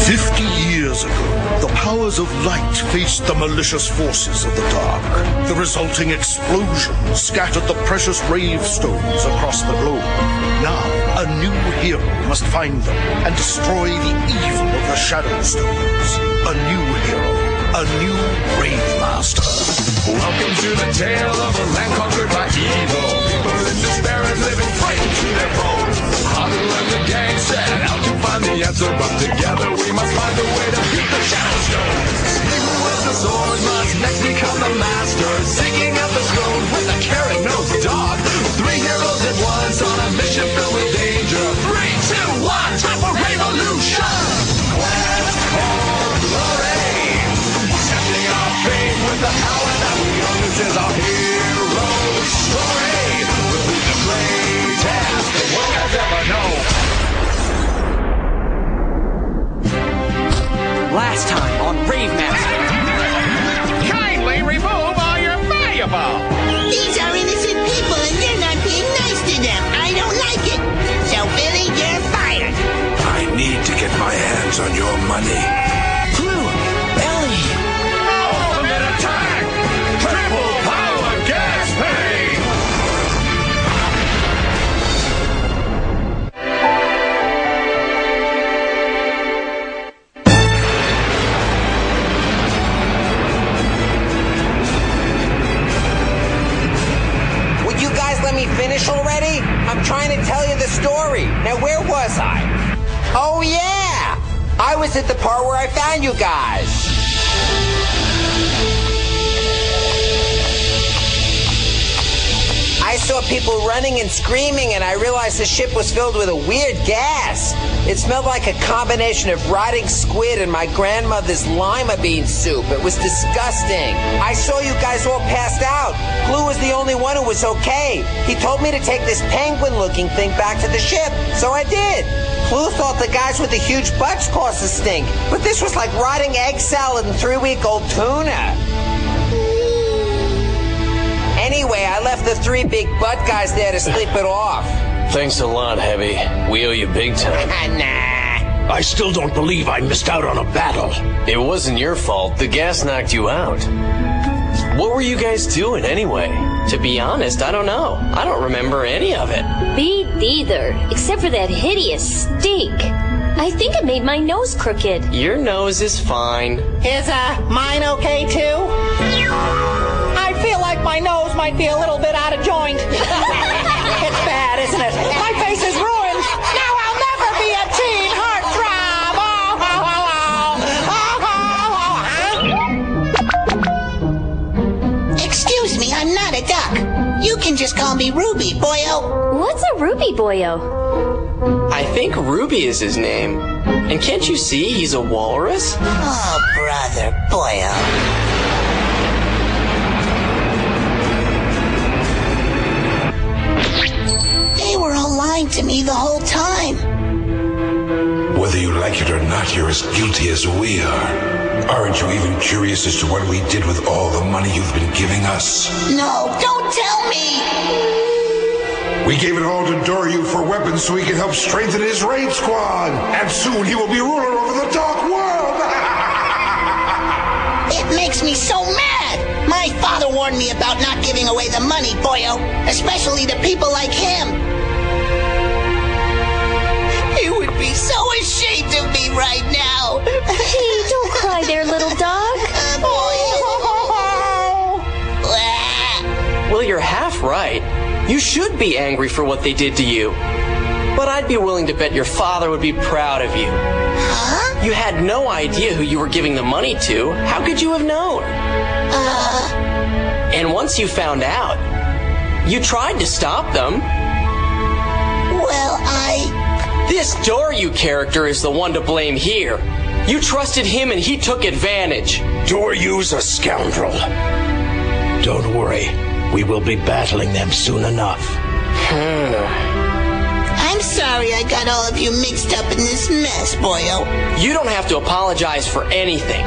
50 years ago, the powers of light faced the malicious forces of the dark. The resulting explosion scattered the precious Rave stones across the globe. Now, a new hero must find them and destroy the evil of the Shadow Stones. A new hero, a new Rave Master. Welcome to the tale of a land conquered by evil. People in despair and living frightened to their bones. Huddle and the gang set out to find the answer, but together we must find a way to beat the Shadow Stones. He who wields the sword must next become the master, seeking out the throne with a caring-nosed dog. 3 heroes at once on a mission filled with danger. 3, 2, 1, time for revolution! Quest called glory, testing our faith with the power that we own. This is our hero story. We'll be the greatest the world has ever known. Last time on Rave Master. Kindly remove all your valuables. These are innocent people and you're not being nice to them. I don't like it. So, Billy, you're fired. I need to get my hands on your money. Blue, Ellie. Ultimate attack! Triple power gas pain! Would you guys let me finish already? I'm trying to tell you the story. Now, where was I? Oh, yeah! I was at the part where I found you guys. I saw people running and screaming, and I realized the ship was filled with a weird gas. It smelled like a combination of rotting squid and my grandmother's lima bean soup. It was disgusting. I saw you guys all passed out. Blue was the only one who was okay. He told me to take this penguin-looking thing back to the ship, so I did. Blue thought the guys with the huge butts caused the stink, but this was like rotting egg salad and 3-week-old tuna. Anyway, I left the 3 big butt guys there to sleep it off. Thanks a lot, Heavy. We owe you big time. Nah. I still don't believe I missed out on a battle. It wasn't your fault. The gas knocked you out. What were you guys doing anyway? To be honest, I don't know. I don't remember any of it. Me neither, except for that hideous stink. I think it made my nose crooked. Your nose is fine. Is mine okay too? I feel like my nose might be a little bit out of joint. It's bad, isn't it? My face is ruined. Now I'll never be a teen heartthrob. Excuse me, I'm not a duck. You can just call me Ruby, boyo. What's a Ruby boyo? I think Ruby is his name. And can't you see he's a walrus? Oh, brother, boyo. They were all lying to me the whole time. Whether you like it or not, you're as guilty as we are. Aren't you even curious as to what we did with all the money you've been giving us? No, don't tell me! We gave it all to Doryu for weapons so he can help strengthen his raid squad. And soon he will be ruler over the dark world. It makes me so mad! My father warned me about not giving away the money, boyo. Especially to people like him. He would be so ashamed of me right now. Hey, don't cry there, little dog. Well, you're half right. You should be angry for what they did to you. But I'd be willing to bet your father would be proud of you. Huh? You had no idea who you were giving the money to. How could you have known? And once you found out, you tried to stop them. Well, This Doryu character is the one to blame here. You trusted him and he took advantage. Doryu's a scoundrel. Don't worry. We will be battling them soon enough. I'm sorry I got all of you mixed up in this mess, boyo. You don't have to apologize for anything.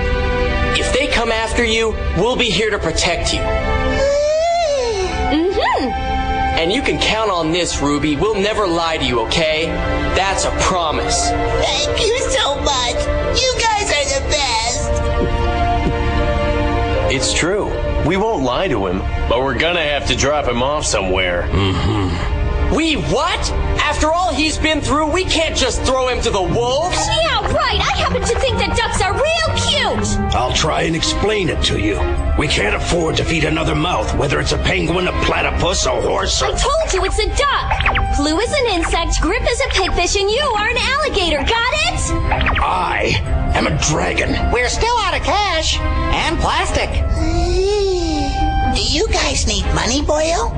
If they come after you, we'll be here to protect you. And you can count on this, Ruby. We'll never lie to you, okay? That's a promise. Thank you so much. You true. We won't lie to him, but we're gonna have to drop him off somewhere. We what? After all he's been through, we can't just throw him to the wolves. Yeah, right. I happen to think that ducks are real cute. I'll try and explain it to you. We can't afford to feed another mouth, whether it's a penguin, a platypus, a horse, I told you it's a duck. Flu is an insect, Grip is a pigfish, and you are an alligator. Got it? I am a dragon. We're still out of cash and plastic. Do you guys need money, boyo?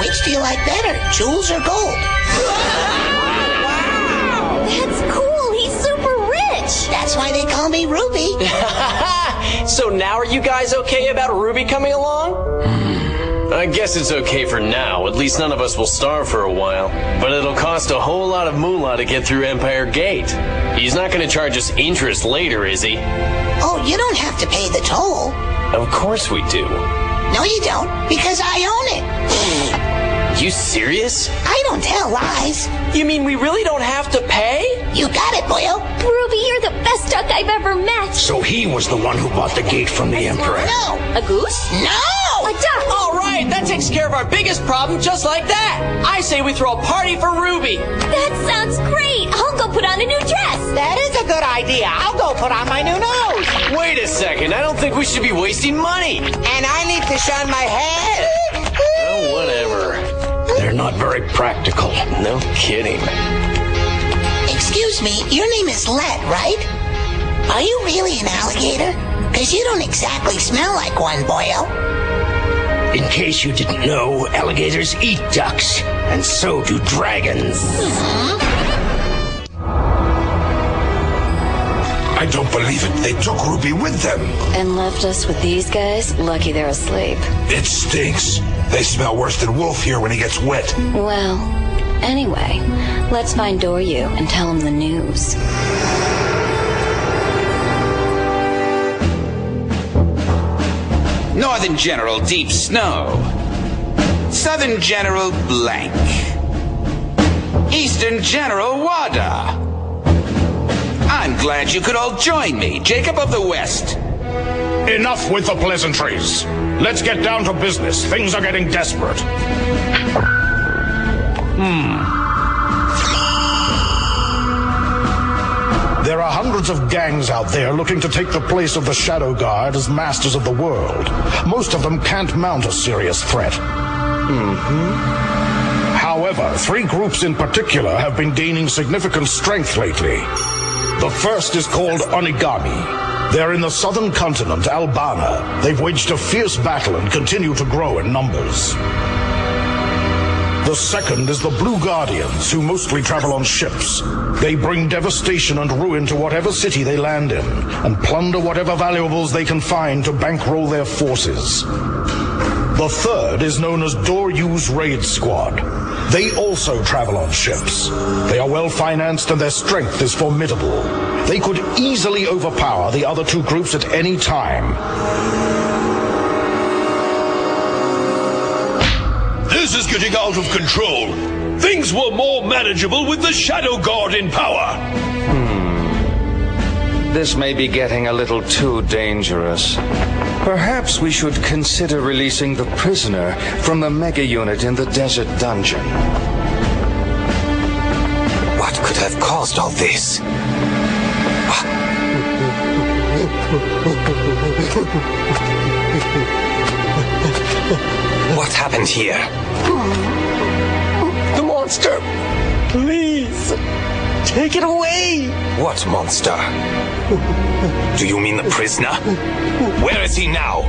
Which do you like better, jewels or gold? That's cool. He's super rich. That's why they call me Ruby. So now are you guys okay about Ruby coming along? I guess it's okay for now. At least none of us will starve for a while. But it'll cost a whole lot of moolah to get through Empire Gate. He's not going to charge us interest later, is he? Oh, you don't have to pay the toll. Of course we do. No, you don't, because I own it. You serious? I don't tell lies. You mean we really don't have to pay? You got it, boyo. Ruby, you're the best duck I've ever met. So he was the one who bought the gate from the Emperor. No. A goose? No! A duck. All right, that takes care of our biggest problem just like that. I say we throw a party for Ruby. That sounds great. I'll go put on a new dress. That is a good idea. I'll go put on my new nose. Wait a second. I don't think we should be wasting money. And I need to shine my head. Oh, whatever. They're not very practical. No kidding. Excuse me, your name is Let, right? Are you really an alligator? Because you don't exactly smell like one, boyo. In case you didn't know, alligators eat ducks, and so do dragons. I don't believe it. They took Ruby with them. And left us with these guys? Lucky they're asleep. It stinks. They smell worse than Wolf here when he gets wet. Well, anyway, let's find Doryu and tell him the news. Northern General Deep Snow. Southern General Blank. Eastern General Wada. I'm glad you could all join me, Jacob of the West. Enough with the pleasantries. Let's get down to business. Things are getting desperate. There are hundreds of gangs out there looking to take the place of the Shadow Guard as masters of the world. Most of them can't mount a serious threat. However, 3 groups in particular have been gaining significant strength lately. The first is called Onigami. They're in the southern continent, Albana. They've waged a fierce battle and continue to grow in numbers. The second is the Blue Guardians, who mostly travel on ships. They bring devastation and ruin to whatever city they land in, and plunder whatever valuables they can find to bankroll their forces. The third is known as Doryu's Raid Squad. They also travel on ships. They are well financed and their strength is formidable. They could easily overpower the other 2 groups at any time. This is getting out of control. Things were more manageable with the Shadow Guard in power. This may be getting a little too dangerous. Perhaps we should consider releasing the prisoner from the mega unit in the desert dungeon. What could have caused all this? What happened here? The monster! Please! Take it away! What monster? Do you mean the prisoner? Where is he now?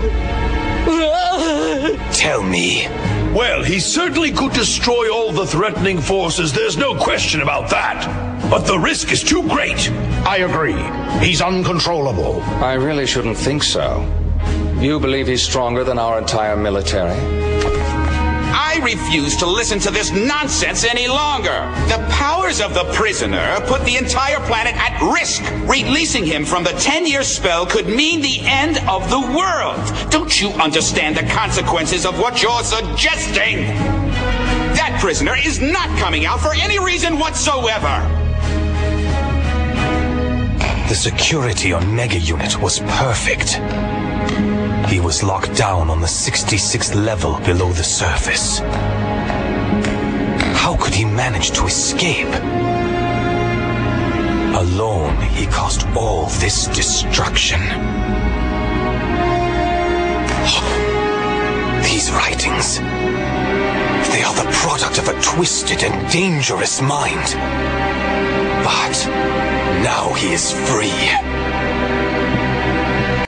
Tell me. Well, he certainly could destroy all the threatening forces. There's no question about that. But the risk is too great. I agree. He's uncontrollable. I really shouldn't think so. You believe he's stronger than our entire military? I refuse to listen to this nonsense any longer. The powers of the prisoner put the entire planet at risk. Releasing him from the 10-year spell could mean the end of the world. Don't you understand the consequences of what you're suggesting? That prisoner is not coming out for any reason whatsoever. The security on Mega Unit was perfect. He was locked down on the 66th level below the surface. How could he manage to escape? Alone, he caused all this destruction. These writings, they are the product of a twisted and dangerous mind. But now he is free.